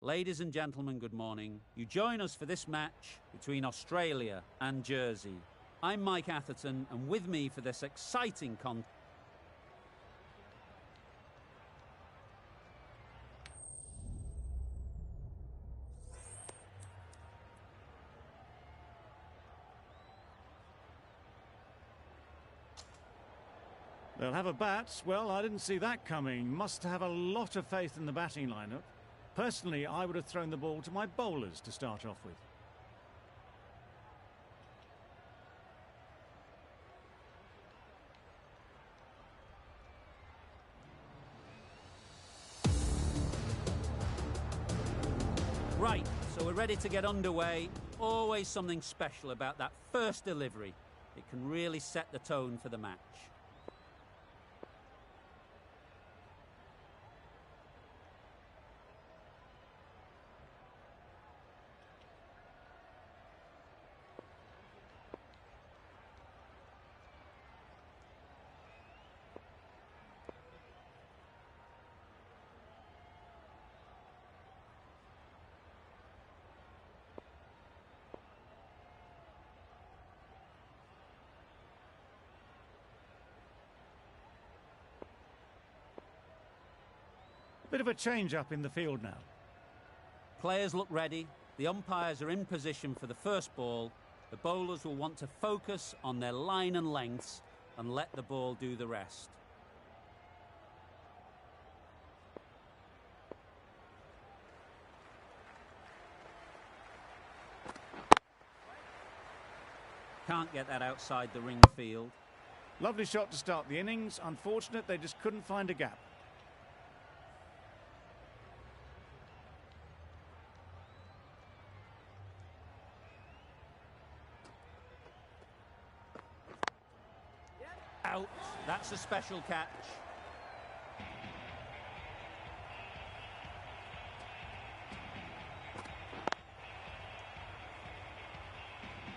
Ladies and gentlemen, good morning. You join us for this match between Australia and Jersey. I'm Mike Atherton, and with me for this exciting contest. They'll have a bat. Well, I didn't see that coming. Must have a lot of faith in the batting lineup. Personally, I would have thrown the ball to my bowlers to start off with. Right, so we're ready to get underway. Always something special about that first delivery. It can really set the tone for the match. Bit of a change-up in the field now. Players look ready. The umpires are in position for the first ball. The bowlers will want to focus on their line and lengths and let the ball do the rest. Can't get that outside the ring field. Lovely shot to start the innings. Unfortunate they just couldn't find a gap. Out. That's a special catch.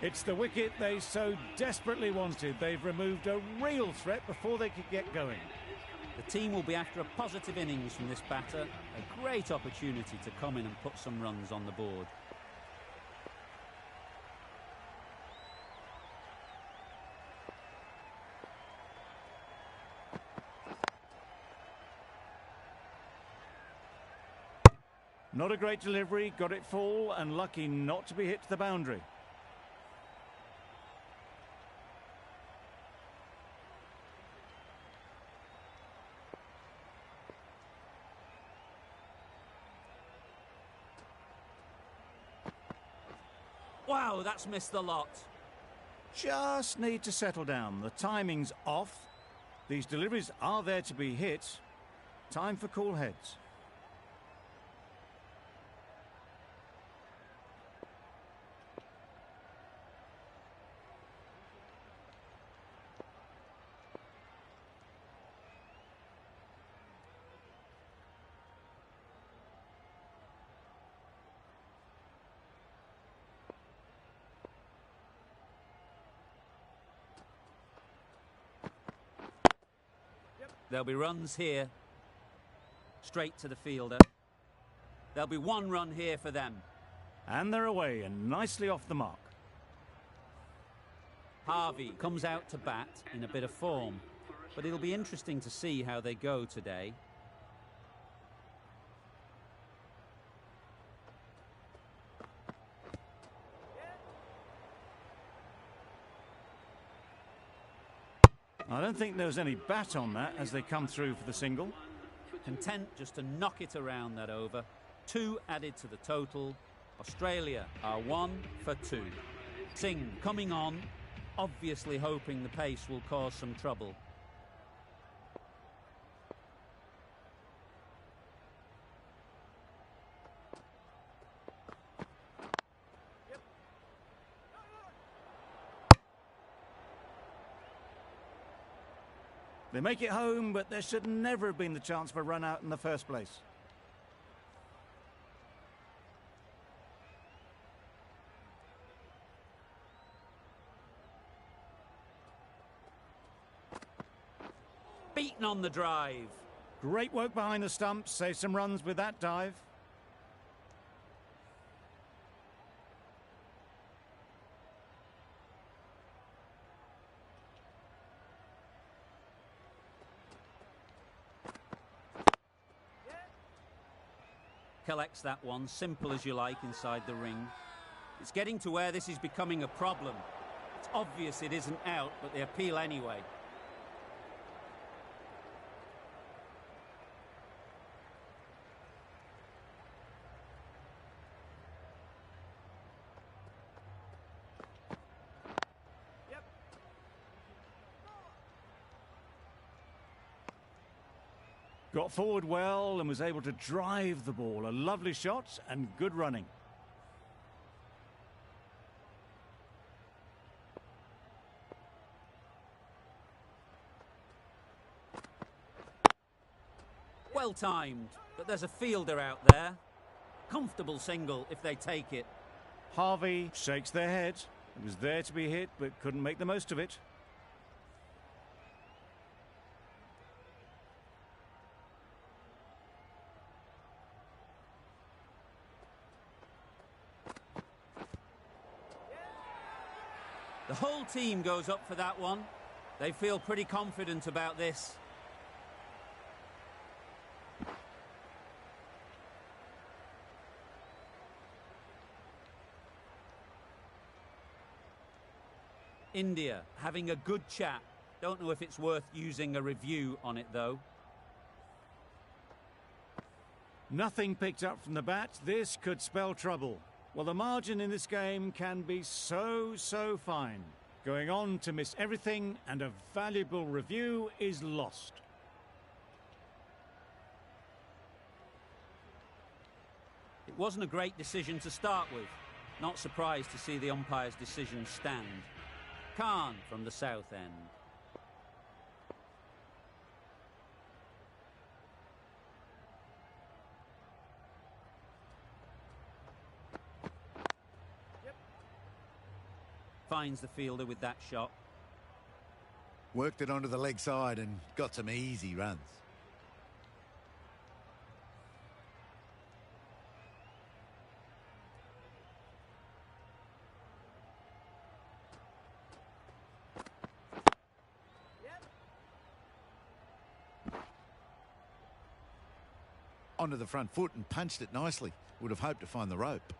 It's the wicket they so desperately wanted. They've removed a real threat before they could get going. The team will be after a positive innings from this batter. A great opportunity to come in and put some runs on the board. Not a great delivery, got it full and lucky not to be hit to the boundary. Wow, that's missed the lot. Just need to settle down. The timing's off. These deliveries are there to be hit. Time for cool heads. There'll be runs here. Straight to the fielder. There'll be one run here for them. And they're away and nicely off the mark. Harvey comes out to bat in a bit of form, but it'll be interesting to see how they go today. I don't think there was any bat on that as they come through for the single. Content just to knock it around that over. 2 added to the total. Australia are 1 for 2. Singh coming on, obviously hoping the pace will cause some trouble. They make it home, but there should never have been the chance for a run out in the first place. Beaten on the drive. Great work behind the stumps, save some runs with that dive. collects that one, simple as you like, inside the ring. It's getting to where this is becoming a problem. It's obvious it isn't out, but they appeal anyway. Got forward well and was able to drive the ball. A lovely shot and good running. Well timed, but there's a fielder out there. Comfortable single if they take it. Harvey shakes their head. It was there to be hit, but couldn't make the most of it. The whole team goes up for that one. They feel pretty confident about this. India having a good chat. Don't know if it's worth using a review on it though. Nothing picked up from the bat. This could spell trouble. Well, the margin in this game can be so fine. Going on to miss everything, and a valuable review is lost. It wasn't a great decision to start with. Not surprised to see the umpire's decision stand. Khan from the south end. Finds the fielder with that shot. Worked it onto the leg side and got some easy runs. Onto the front foot and punched it nicely. Would have hoped to find the rope.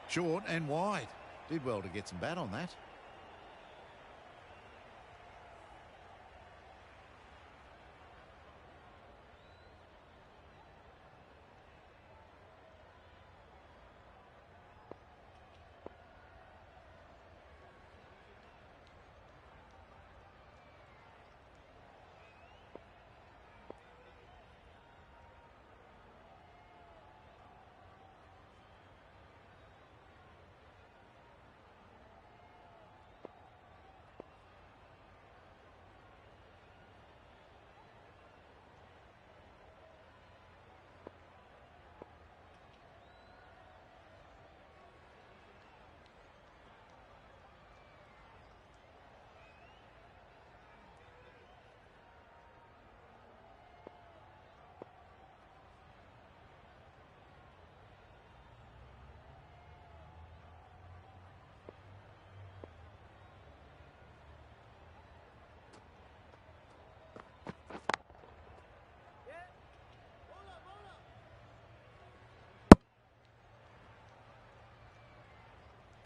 Short and wide. Did well to get some bat on that.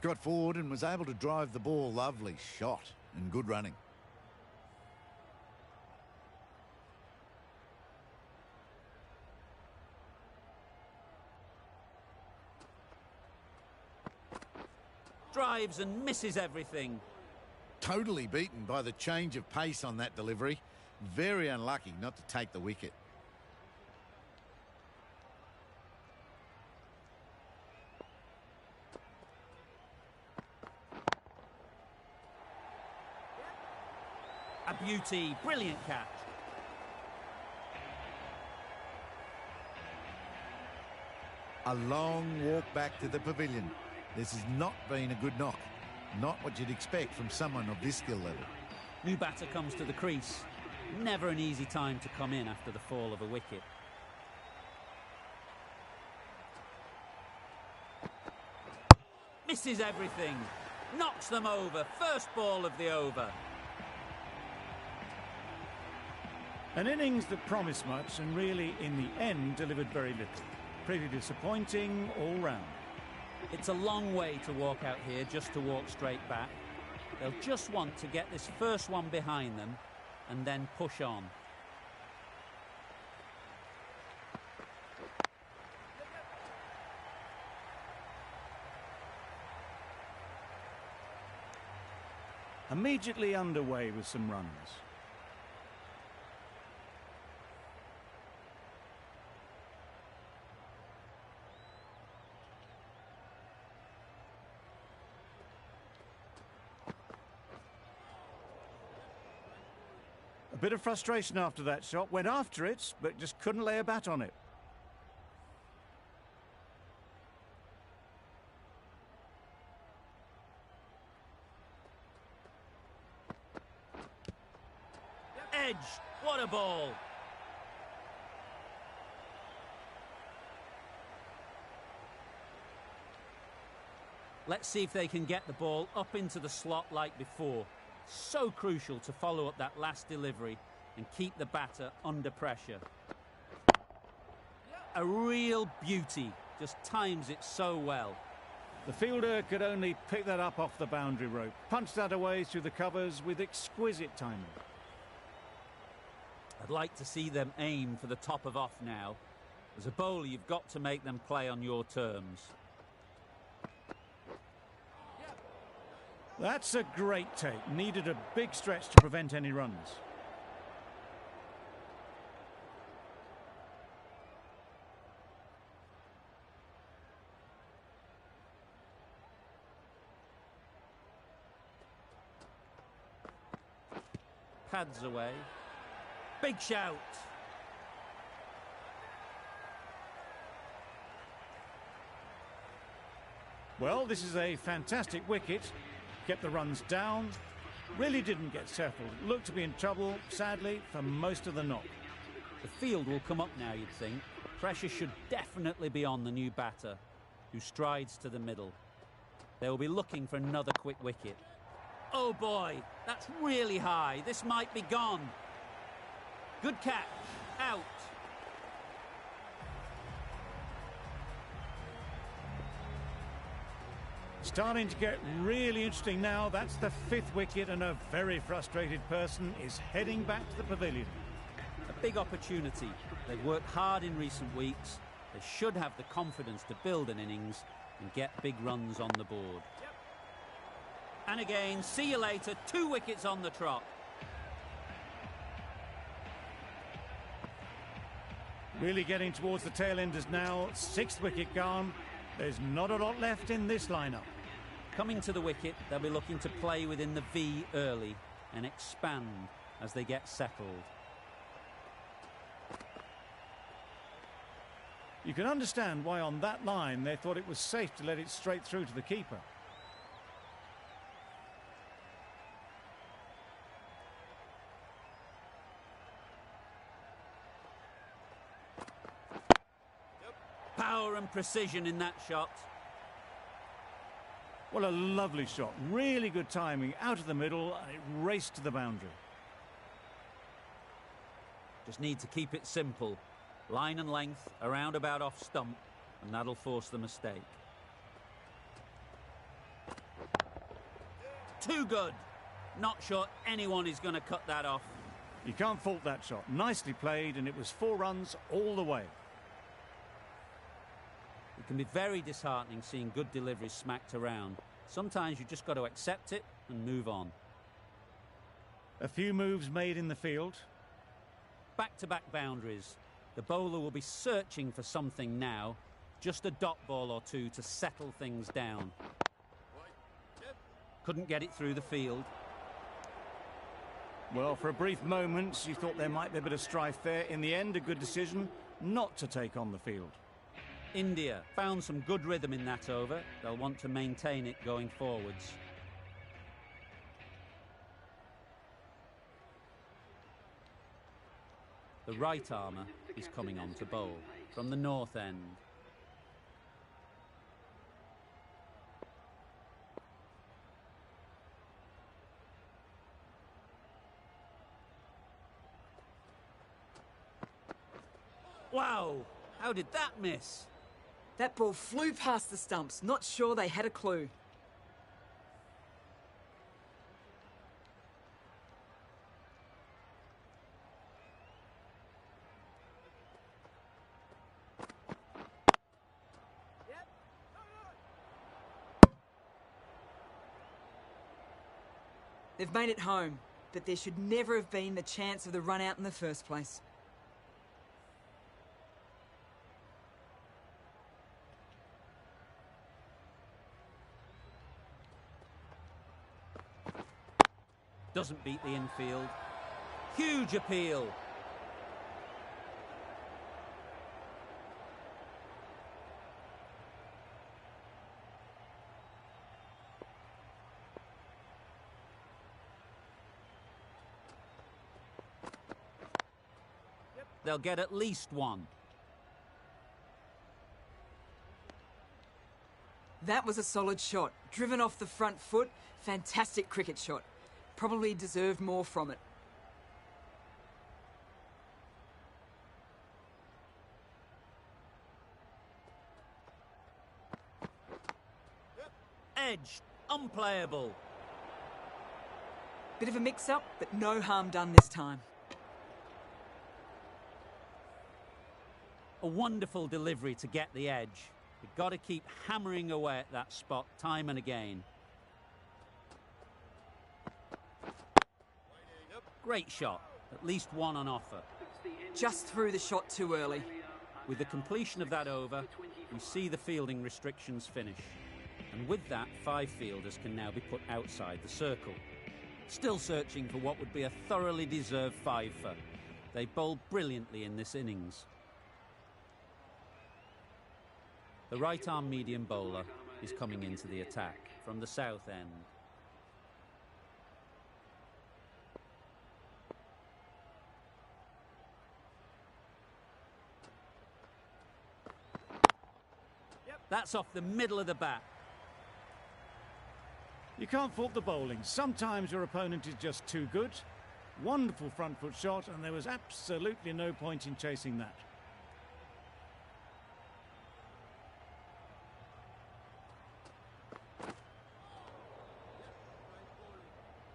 Got forward and was able to drive the ball. Lovely shot and good running. Drives and misses everything. Totally beaten by the change of pace on that delivery. Very unlucky not to take the wicket. A beauty, brilliant catch. A long walk back to the pavilion. This has not been a good knock. Not what you'd expect from someone of this skill level. New batter comes to the crease. Never an easy time to come in after the fall of a wicket. Misses everything. Knocks them over. First ball of the over. An innings that promised much and really, in the end, delivered very little. Pretty disappointing all round. It's a long way to walk out here just to walk straight back. They'll just want to get this first one behind them and then push on. Immediately underway with some runs. A bit of frustration after that shot. Went after it, but just couldn't lay a bat on it. Edge. What a ball. Let's see if they can get the ball up into the slot like before. So crucial to follow up that last delivery and keep the batter under pressure. A real beauty. Just times it so well. The fielder could only pick that up off the boundary rope. Punched that away through the covers with exquisite timing. I'd like to see them aim for the top of off now. As a bowler, you've got to make them play on your terms. That's a great take. Needed a big stretch to prevent any runs. Pads away. Big shout. Well, this is a fantastic wicket. Kept the runs down. Really didn't get settled. Looked to be in trouble, sadly, for most of the knock. The field will come up now, you'd think. Pressure should definitely be on the new batter, who strides to the middle. They will be looking for another quick wicket. Oh boy, that's really high. This might be gone. Good catch. Out. Starting to get really interesting now. That's the 5th wicket and a very frustrated person is heading back to the pavilion. A big opportunity. They've worked hard in recent weeks. They should have the confidence to build an innings and get big runs on the board. And again, see you later. 2 wickets on the trot. Really getting towards the tail enders now. 6th wicket gone. There's not a lot left in this lineup. Coming to the wicket, they'll be looking to play within the V early and expand as they get settled. You can understand why on that line they thought it was safe to let it straight through to the keeper. Power and precision in that shot. Well, a lovely shot. Really good timing. Out of the middle and it raced to the boundary. Just need to keep it simple. Line and length, around about off stump, and that'll force the mistake. Too good. Not sure anyone is going to cut that off. You can't fault that shot. Nicely played, and it was 4 runs all the way. It can be very disheartening seeing good deliveries smacked around. Sometimes you just got to accept it and move on. A few moves made in the field. Back-to-back boundaries. The bowler will be searching for something now. Just a dot ball or two to settle things down. Couldn't get it through the field. Well, for a brief moment, you thought there might be a bit of strife there. In the end, a good decision not to take on the field. India found some good rhythm in that over. They'll want to maintain it going forwards. The right armour is coming on to bowl from the north end. Wow, how did that miss? That ball flew past the stumps. Not sure they had a clue. They've made it home, but there should never have been the chance of the run out in the first place. Doesn't beat the infield. Huge appeal. They'll get at least one. That was a solid shot. Driven off the front foot. Fantastic cricket shot. Probably deserved more from it. Edge. Unplayable. Bit of a mix-up, but no harm done this time. A wonderful delivery to get the edge. You've got to keep hammering away at that spot time and again. Great shot. At least one on offer. Just threw the shot too early. With the completion of that over, we see the fielding restrictions finish. And with that, 5 fielders can now be put outside the circle. Still searching for what would be a thoroughly deserved 5-fer. They bowled brilliantly in this innings. The right-arm medium bowler is coming into the attack from the south end. That's off the middle of the bat. You can't fault the bowling. Sometimes your opponent is just too good. Wonderful front foot shot, and there was absolutely no point in chasing that.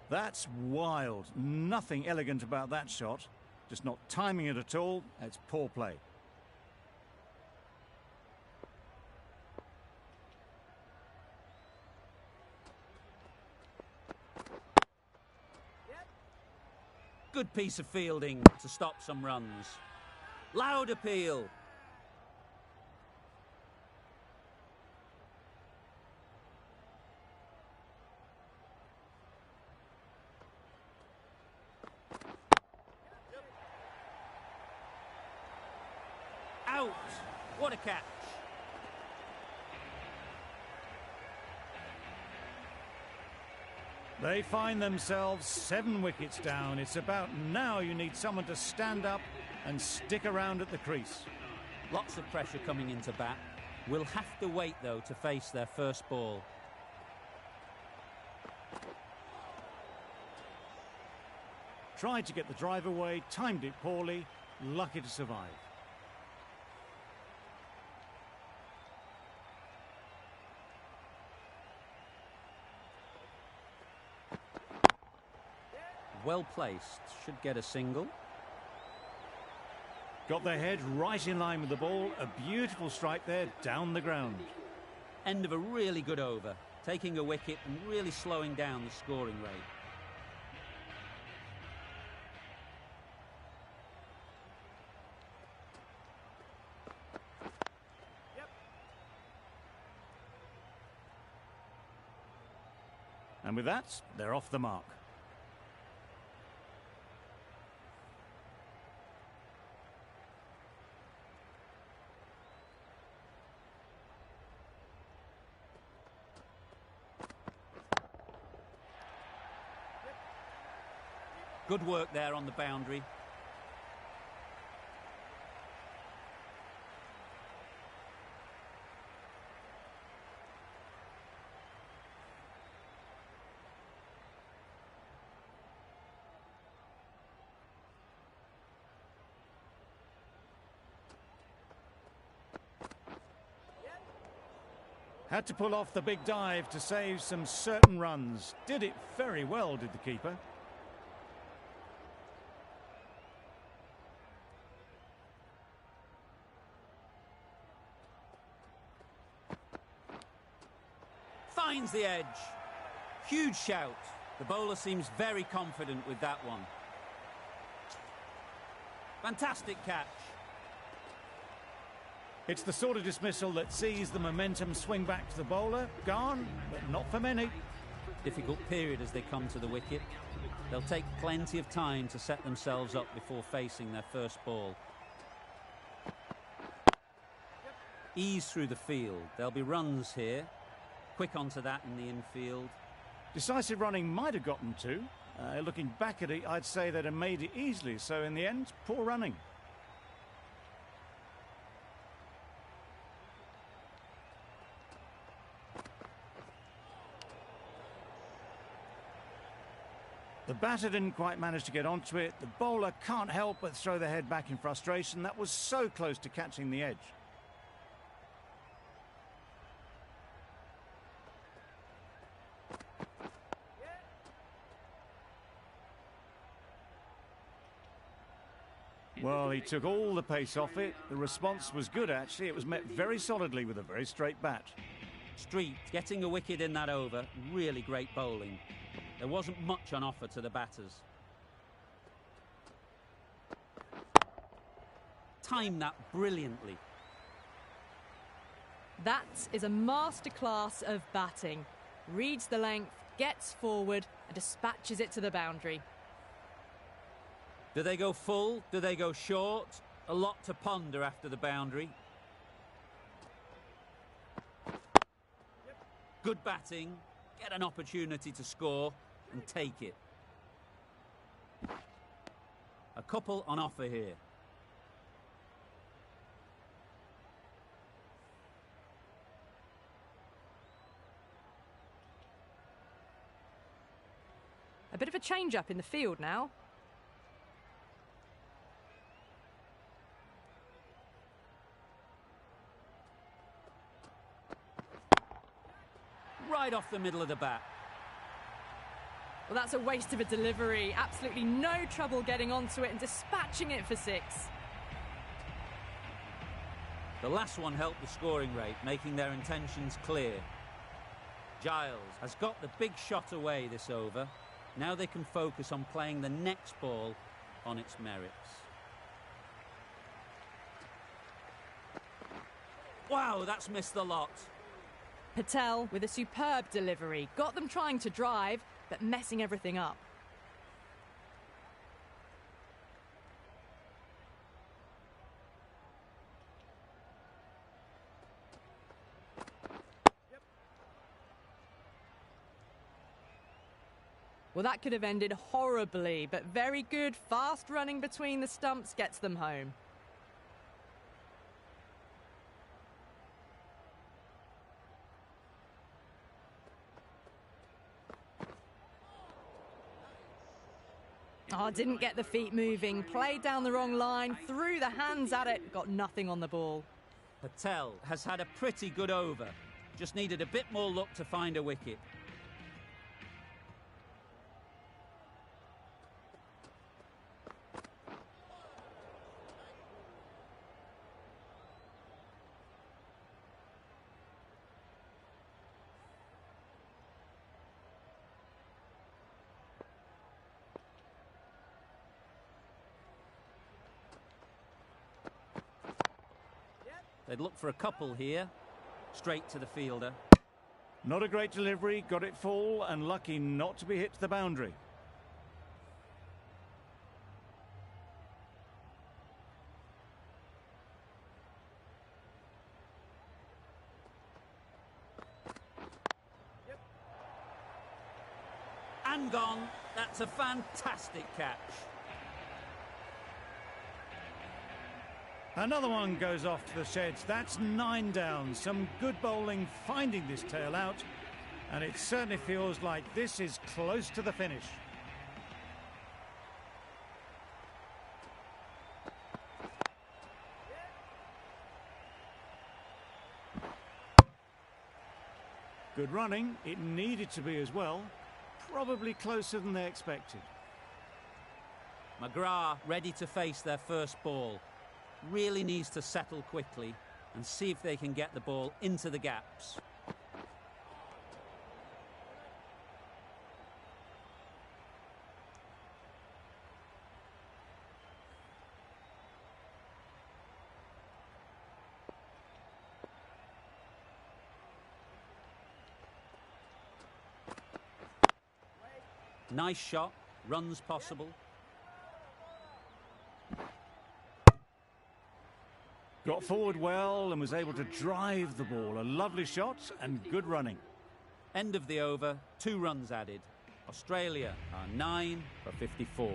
That's wild. Nothing elegant about that shot. Just not timing it at all. It's poor play. Good piece of fielding to stop some runs. Loud appeal. Out. What a catch. They find themselves 7 wickets down. It's about now you need someone to stand up and stick around at the crease. Lots of pressure coming into bat. We'll have to wait, though, to face their first ball. Tried to get the drive away, timed it poorly, lucky to survive. Well placed, should get a single. Got their head right in line with the ball. A beautiful strike there, down the ground. End of a really good over, taking a wicket and really slowing down the scoring rate. And with that, they're off the mark. Good work there on the boundary. Had to pull off the big dive to save some certain runs. Did it very well, did the keeper. Finds the edge. Huge shout. The bowler seems very confident with that one. Fantastic catch. It's the sort of dismissal that sees the momentum swing back to the bowler. Gone, but not for many. Difficult period as they come to the wicket. They'll take plenty of time to set themselves up before facing their first ball. Ease through the field. There'll be runs here. Quick onto that in the infield. Decisive running might have gotten two. Looking back at it, I'd say they'd have made it easily. So in the end, poor running. The batter didn't quite manage to get onto it. The bowler can't help but throw the head back in frustration. That was so close to catching the edge. Well, he took all the pace off it. The response was good, actually. It was met very solidly with a very straight bat. Street getting a wicket in that over. Really great bowling. There wasn't much on offer to the batters. Timed that brilliantly. That is a masterclass of batting. Reads the length, gets forward and dispatches it to the boundary. Do they go full? Do they go short? A lot to ponder after the boundary. Good batting. Get an opportunity to score and take it. A couple on offer here. A bit of a change-up in the field now. Right off the middle of the bat. Well, that's a waste of a delivery. Absolutely no trouble getting onto it and dispatching it for six. The last one helped the scoring rate, making their intentions clear. Giles has got the big shot away this over. Now they can focus on playing the next ball on its merits. Wow, that's missed the lot. Patel with a superb delivery. Got them trying to drive, but messing everything up. Well, that could have ended horribly, but very good, fast running between the stumps gets them home. Oh, didn't get the feet moving, played down the wrong line, threw the hands at it, got nothing on the ball. Patel has had a pretty good over. Just needed a bit more luck to find a wicket. They'd look for a couple here. Straight to the fielder. Not a great delivery, got it full and lucky not to be hit to the boundary. And gone. That's a fantastic catch. Another one goes off to the sheds. That's 9 down. Some good bowling finding this tail out. And it certainly feels like this is close to the finish. Good running. It needed to be as well. Probably closer than they expected. McGrath ready to face their first ball. Really needs to settle quickly and see if they can get the ball into the gaps. Nice shot, runs possible. Got forward well and was able to drive the ball. A lovely shot and good running. End of the over, 2 runs added. Australia are 9 for 54.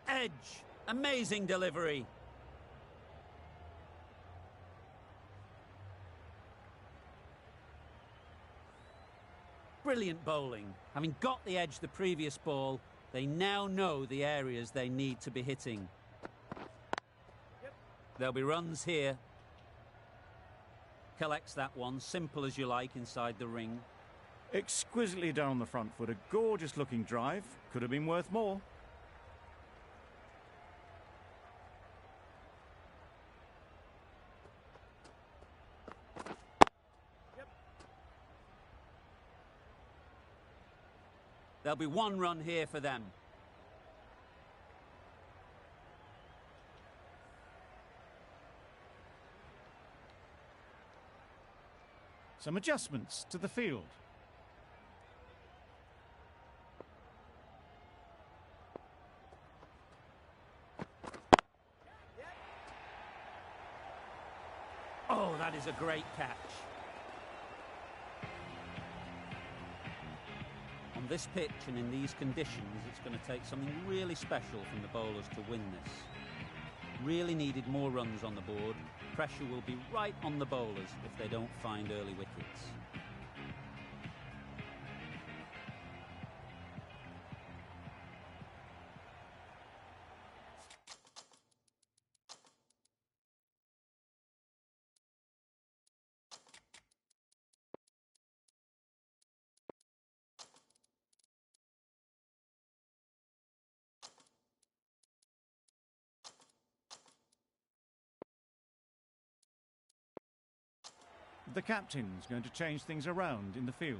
Edge, amazing delivery. Brilliant bowling. Having got the edge the previous ball, they now know the areas they need to be hitting. There'll be runs here. Collects that one, simple as you like, inside the ring. Exquisitely done on the front foot. A gorgeous looking drive. Could have been worth more. There'll be 1 run here for them. Some adjustments to the field. Oh, that is a great catch. On this pitch and in these conditions, it's going to take something really special from the bowlers to win this. Really needed more runs on the board. Pressure will be right on the bowlers if they don't find early wickets. The captain's going to change things around in the field.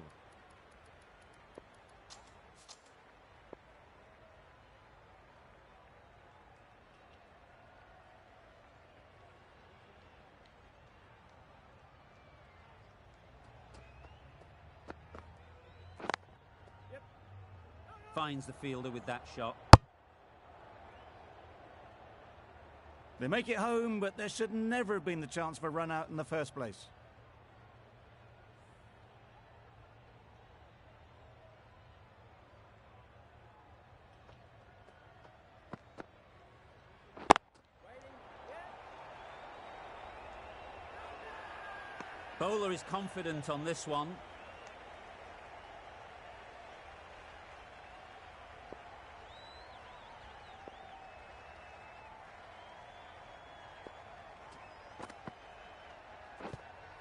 Finds the fielder with that shot. They make it home, but there should never have been the chance for a run out in the first place. Bowler is confident on this one.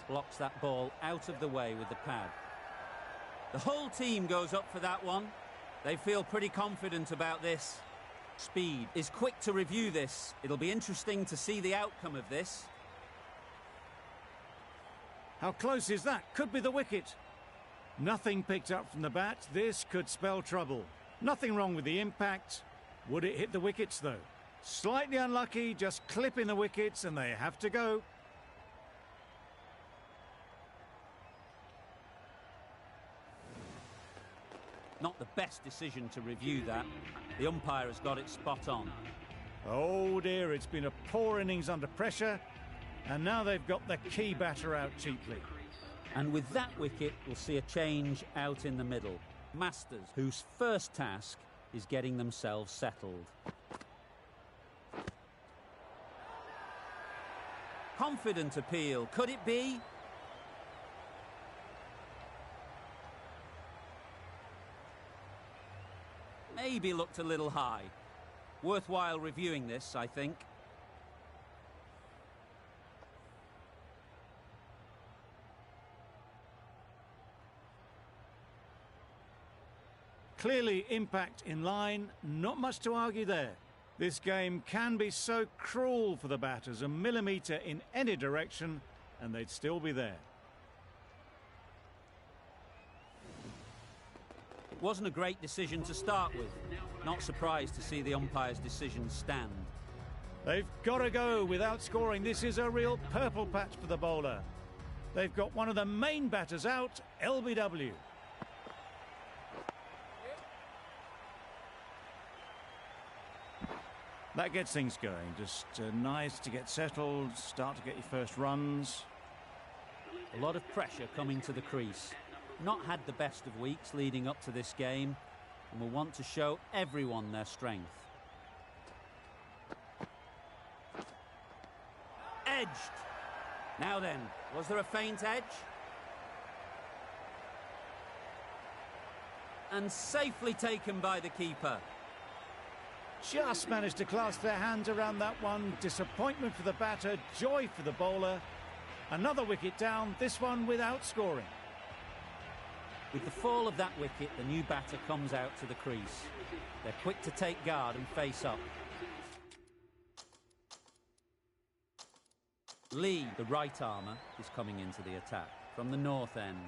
Blocks that ball out of the way with the pad. The whole team goes up for that one. They feel pretty confident about this. Speed is quick to review this. It'll be interesting to see the outcome of this. How close is that? Could be the wicket. Nothing picked up from the bat. This could spell trouble. Nothing wrong with the impact. Would it hit the wickets though? Slightly unlucky, just clipping the wickets and they have to go. Not the best decision to review that. The umpire has got it spot on. Oh dear, it's been a poor innings under pressure. And now they've got the key batter out cheaply. And with that wicket, we'll see a change out in the middle. Masters, whose first task is getting themselves settled. Confident appeal, could it be? maybe looked a little high. Worthwhile reviewing this, I think. Clearly impact in line, not much to argue there. This game can be so cruel for the batters, a millimetre in any direction and they'd still be there. It wasn't a great decision to start with. Not surprised to see the umpire's decision stand. They've got to go without scoring. This is a real purple patch for the bowler. They've got one of the main batters out, LBW. That gets things going. Just nice to get settled, start to get your first runs. A lot of pressure coming to the crease. Not had the best of weeks leading up to this game and will want to show everyone their strength. Edged. Now then, was there a feint edge? And safely taken by the keeper. Just managed to clasp their hands around that one. Disappointment for the batter, joy for the bowler. Another wicket down, this one without scoring. With the fall of that wicket, the new batter comes out to the crease. They're quick to take guard and face up. Lee, the right armour, is coming into the attack from the north end.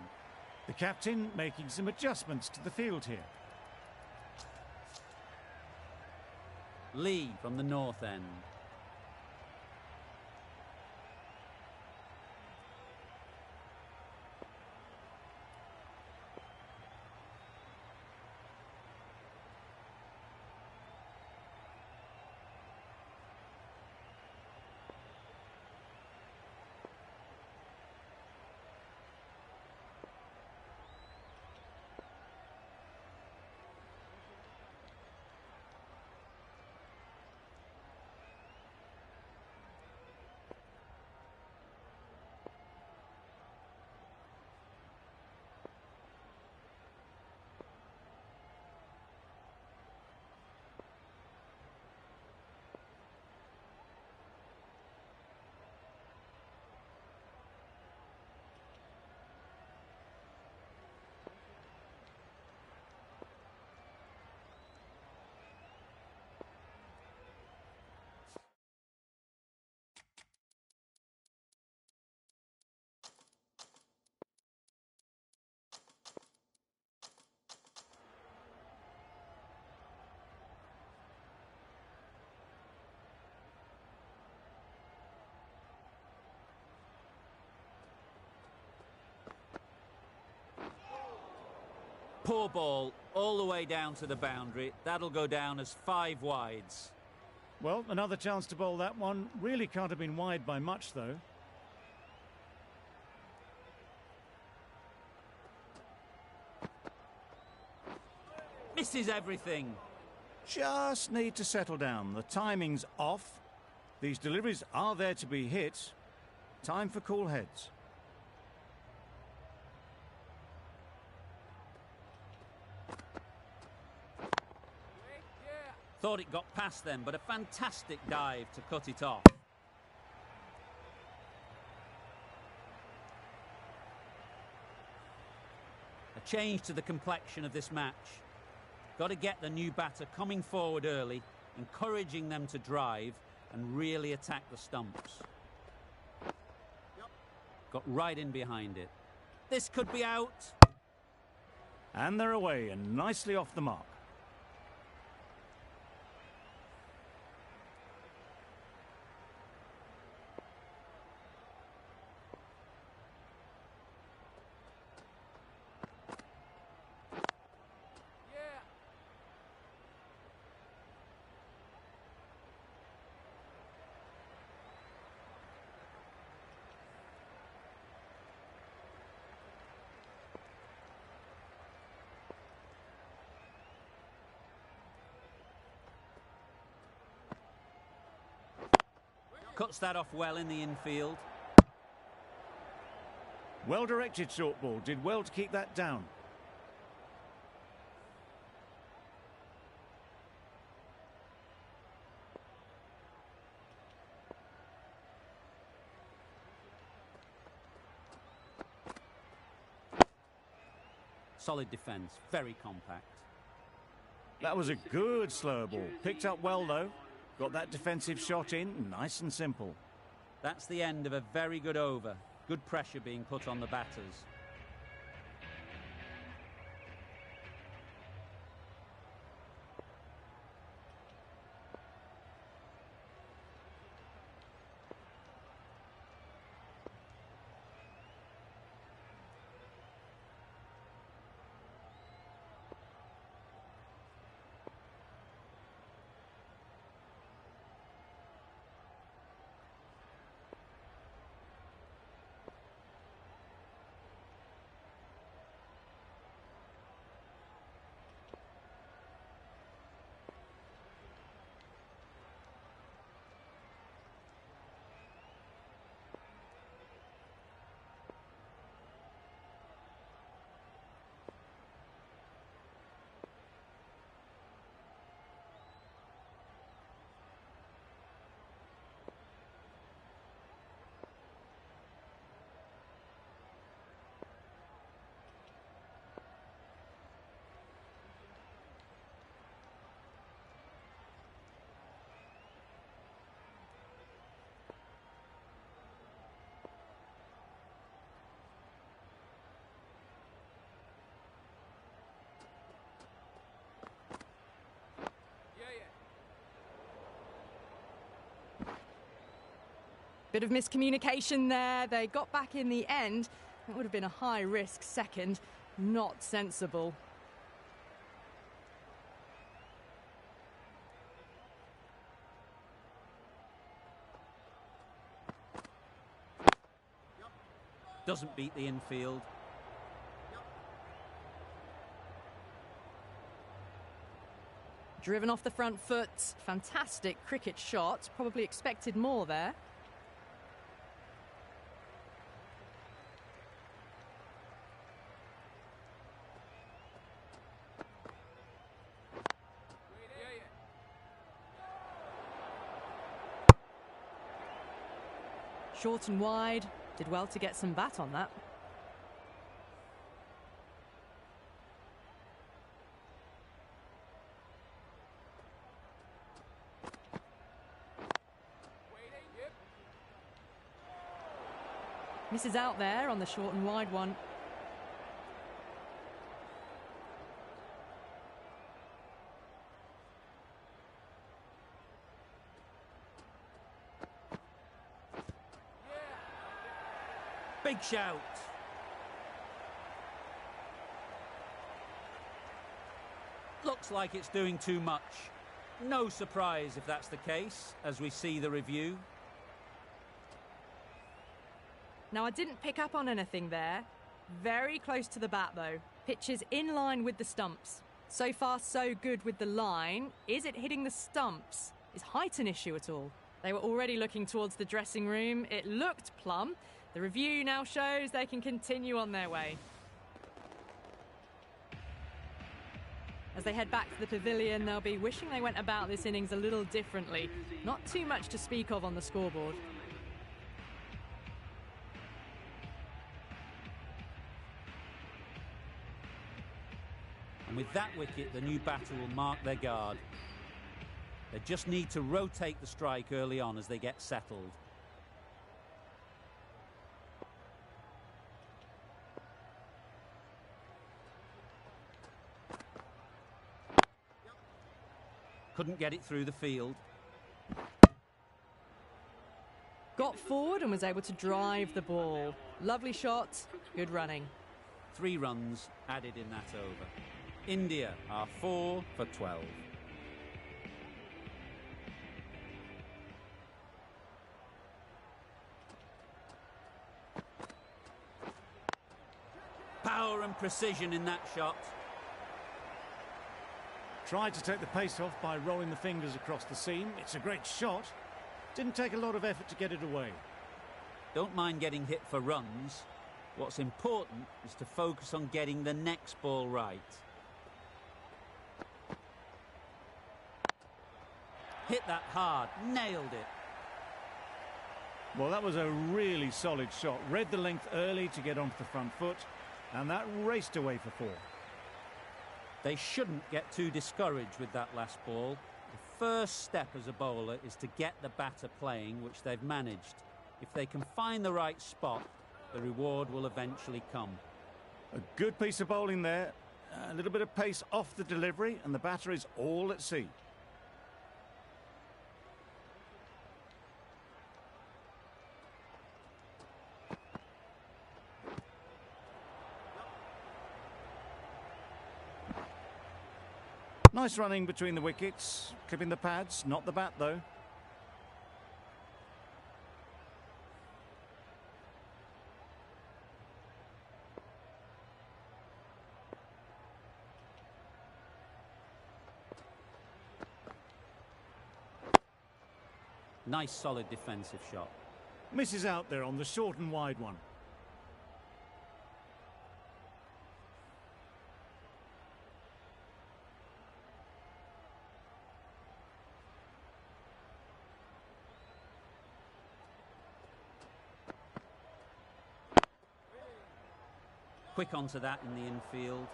The captain making some adjustments to the field here. Lee from the north end. Poor ball, all the way down to the boundary. That'll go down as 5 wides. Well, another chance to bowl that one. Really can't have been wide by much, though. Misses everything. Just need to settle down. The timing's off. These deliveries are there to be hit. Time for cool heads. Thought it got past them, but a fantastic dive to cut it off. A change to the complexion of this match. Got to get the new batter coming forward early, encouraging them to drive and really attack the stumps. Got right in behind it. This could be out. And they're away and nicely off the mark. Cuts that off well in the infield. Well directed short ball. Did well to keep that down. Solid defence, very compact. That was a good slow ball. Picked up well, though. Got that defensive shot in, nice and simple. That's the end of a very good over. Good pressure being put on the batters. Bit of miscommunication there. They got back in the end. That would have been a high-risk second. Not sensible. Doesn't beat the infield. Driven off the front foot. Fantastic cricket shot. Probably expected more there. Short and wide. Did well to get some bat on that. Misses out there on the short and wide one. Big shout. Looks like it's doing too much. No surprise if that's the case, as we see the review. Now, I didn't pick up on anything there. Very close to the bat, though. Pitch is in line with the stumps. So far, so good with the line. Is it hitting the stumps? Is height an issue at all? They were already looking towards the dressing room. It looked plumb. The review now shows they can continue on their way. As they head back to the pavilion, they'll be wishing they went about this innings a little differently. Not too much to speak of on the scoreboard. And with that wicket, the new batter will mark their guard. They just need to rotate the strike early on as they get settled. Couldn't get it through the field. Got forward and was able to drive the ball. Lovely shot, good running. 3 runs added in that over. India are 4 for 12. Power and precision in that shot. Tried to take the pace off by rolling the fingers across the seam. It's a great shot. Didn't take a lot of effort to get it away. Don't mind getting hit for runs. What's important is to focus on getting the next ball right. Hit that hard, nailed it. Well, that was a really solid shot. Read the length early to get onto the front foot, and that raced away for 4. They shouldn't get too discouraged with that last ball. The first step as a bowler is to get the batter playing, which they've managed. If they can find the right spot, the reward will eventually come. A good piece of bowling there. A little bit of pace off the delivery, and the batter is all at sea. Nice running between the wickets, clipping the pads, not the bat though. Nice solid defensive shot. Misses out there on the short and wide one. Quick onto that in the infield.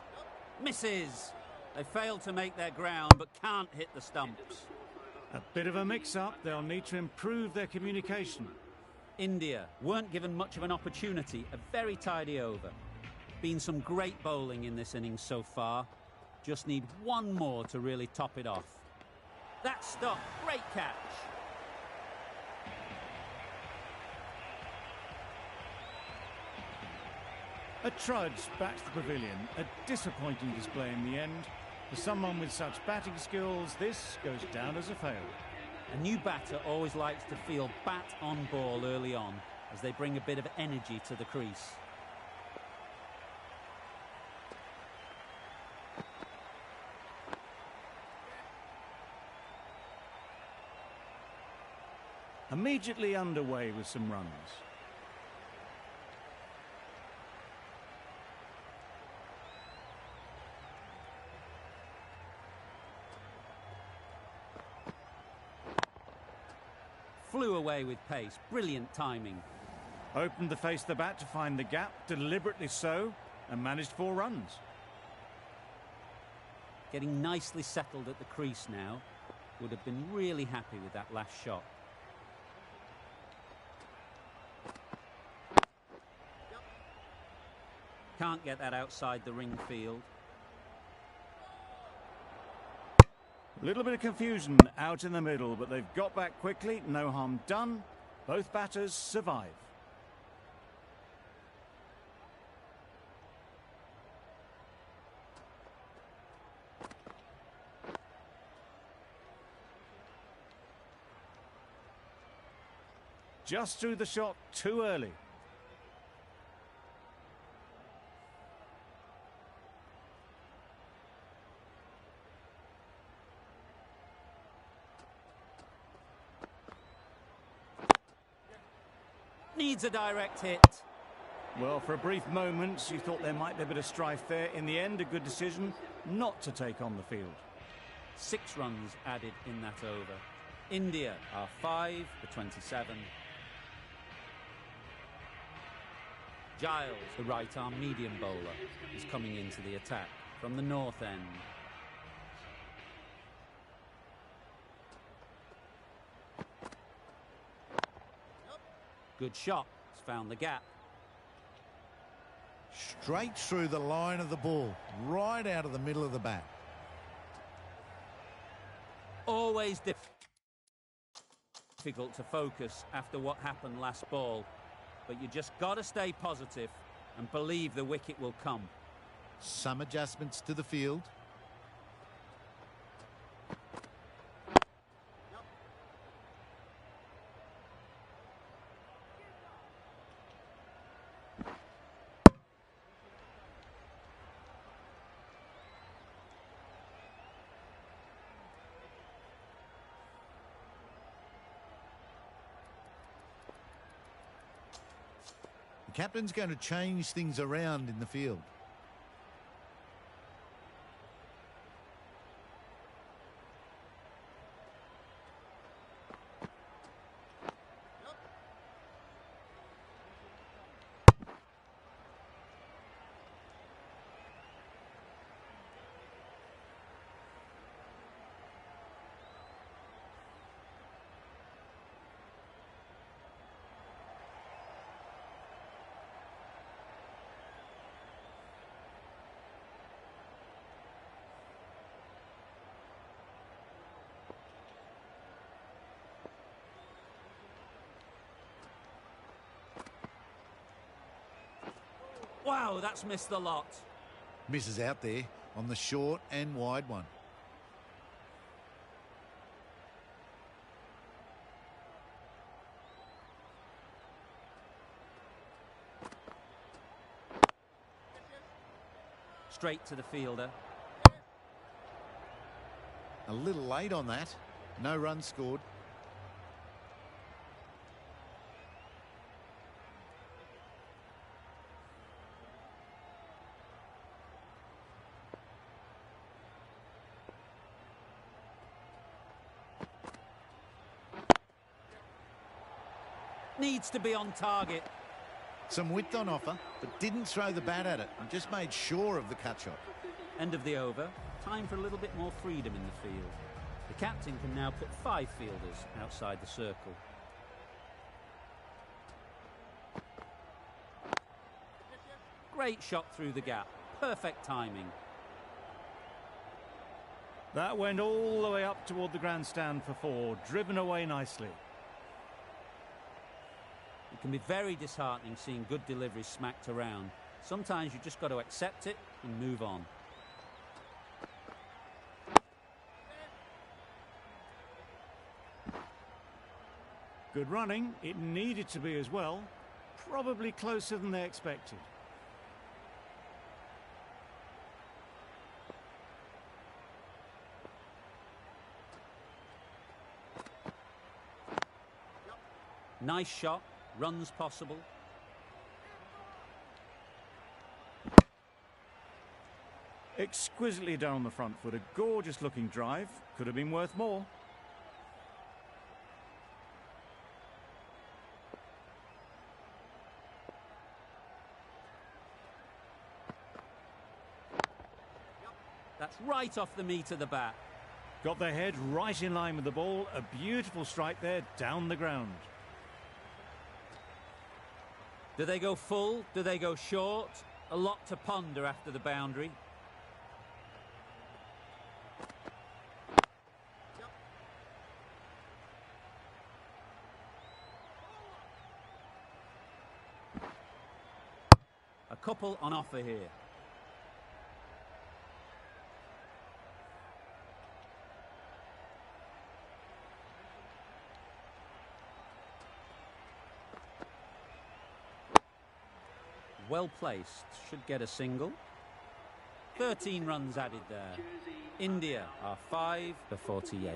Misses! They failed to make their ground but can't hit the stumps. A bit of a mix-up. They'll need to improve their communication. India weren't given much of an opportunity. A very tidy over. Been some great bowling in this innings so far. Just need one more to really top it off. That's stuck. Great catch. A trudge back to the pavilion. A disappointing display in the end. For someone with such batting skills, this goes down as a fail. A new batter always likes to feel bat on ball early on as they bring a bit of energy to the crease. Immediately underway with some runs. Flew away with pace. Brilliant timing. Opened the face of the bat to find the gap, deliberately so, and managed 4 runs. Getting nicely settled at the crease now. Would have been really happy with that last shot. Can't get that outside the ring field. A little bit of confusion out in the middle, but they've got back quickly. No harm done. Both batters survive. Just threw the shot too early. Needs a direct hit. Well, for a brief moment, you thought there might be a bit of strife there. In the end, a good decision not to take on the field. 6 runs added in that over. India are 5 for 27. Giles, the right-arm medium bowler, is coming into the attack from the north end. Good shot. He's found the gap. Straight through the line of the ball, right out of the middle of the bat. Always difficult to focus after what happened last ball. But you just got to stay positive and believe the wicket will come. Some adjustments to the field. The captain's going to change things around in the field. Wow, that's missed the lot. Misses out there on the short and wide one. Straight to the fielder. A little late on that. No runs scored. Needs to be on target. Some width on offer, but didn't throw the bat at it and just made sure of the cut shot. End of the over. Time for a little bit more freedom in the field. The captain can now put 5 fielders outside the circle. Great shot through the gap. Perfect timing. That went all the way up toward the grandstand for 4, driven away nicely. It can be very disheartening seeing good deliveries smacked around. Sometimes you just got to accept it and move on. Good running. It needed to be as well. Probably closer than they expected. Nice shot. Runs possible. Exquisitely done on the front foot. A gorgeous looking drive. Could have been worth more. That's right off the meat of the bat. Got their head right in line with the ball. A beautiful strike there down the ground. Do they go full? Do they go short? A lot to ponder after the boundary. A couple on offer here. Well placed, should get a single. 13 runs added there. India are 5 for 48.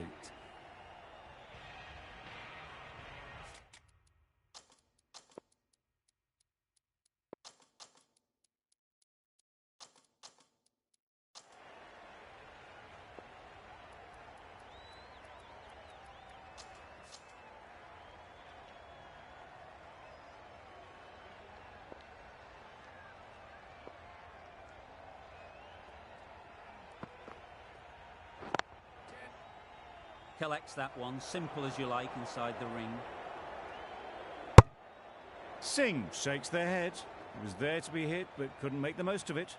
Collects that one, simple as you like, inside the ring. Singh shakes their head. It was there to be hit, but couldn't make the most of it.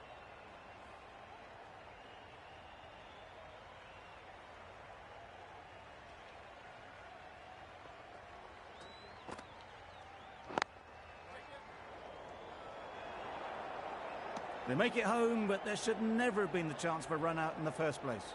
They make it home, but there should never have been the chance for a run out in the first place.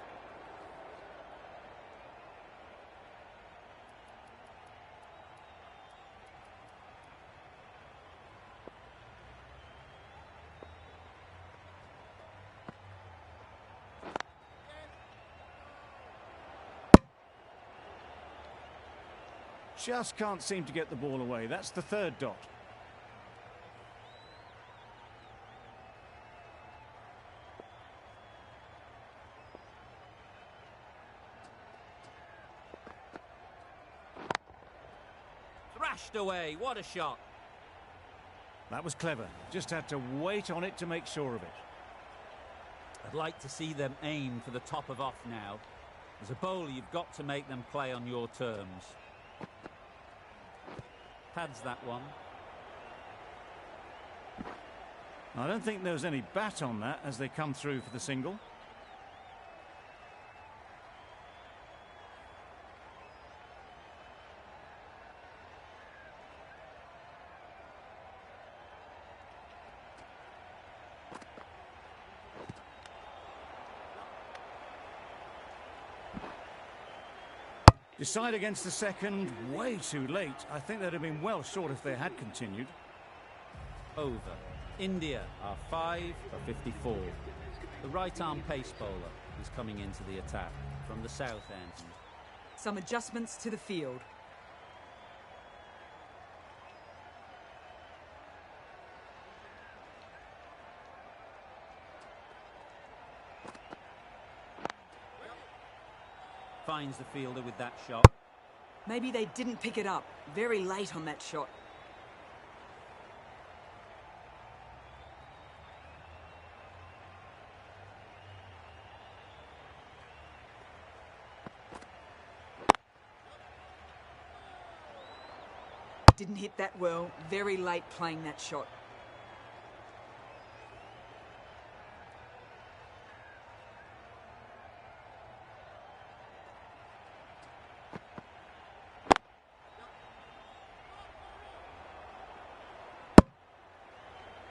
Just can't seem to get the ball away. That's the 3rd dot. Thrashed away, what a shot. That was clever. Just had to wait on it to make sure of it. I'd like to see them aim for the top of off now. As a bowler, you've got to make them play on your terms. Pads that one. I don't think there was any bat on that as they come through for the single. Decide against the second, way too late. I think they'd have been well short if they had continued. Over. India are 5 for 54. The right-arm pace bowler is coming into the attack from the south end. Some adjustments to the field. Finds the fielder with that shot. Maybe they didn't pick it up. Very late on that shot. Didn't hit that well. Very late playing that shot.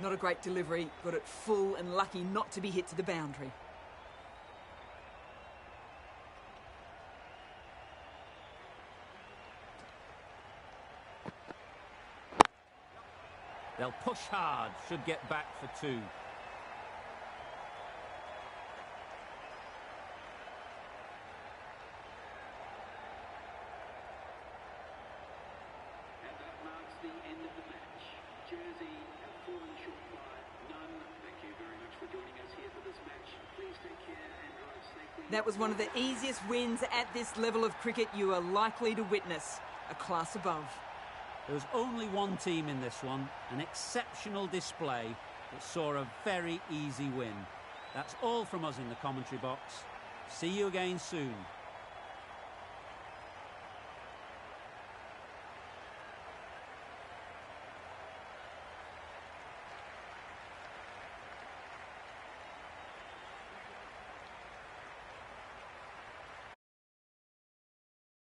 Not a great delivery, got it full and lucky not to be hit to the boundary. They'll push hard, should get back for 2. That was one of the easiest wins at this level of cricket you are likely to witness. A class above. There was only one team in this one, an exceptional display that saw a very easy win. That's all from us in the commentary box. See you again soon.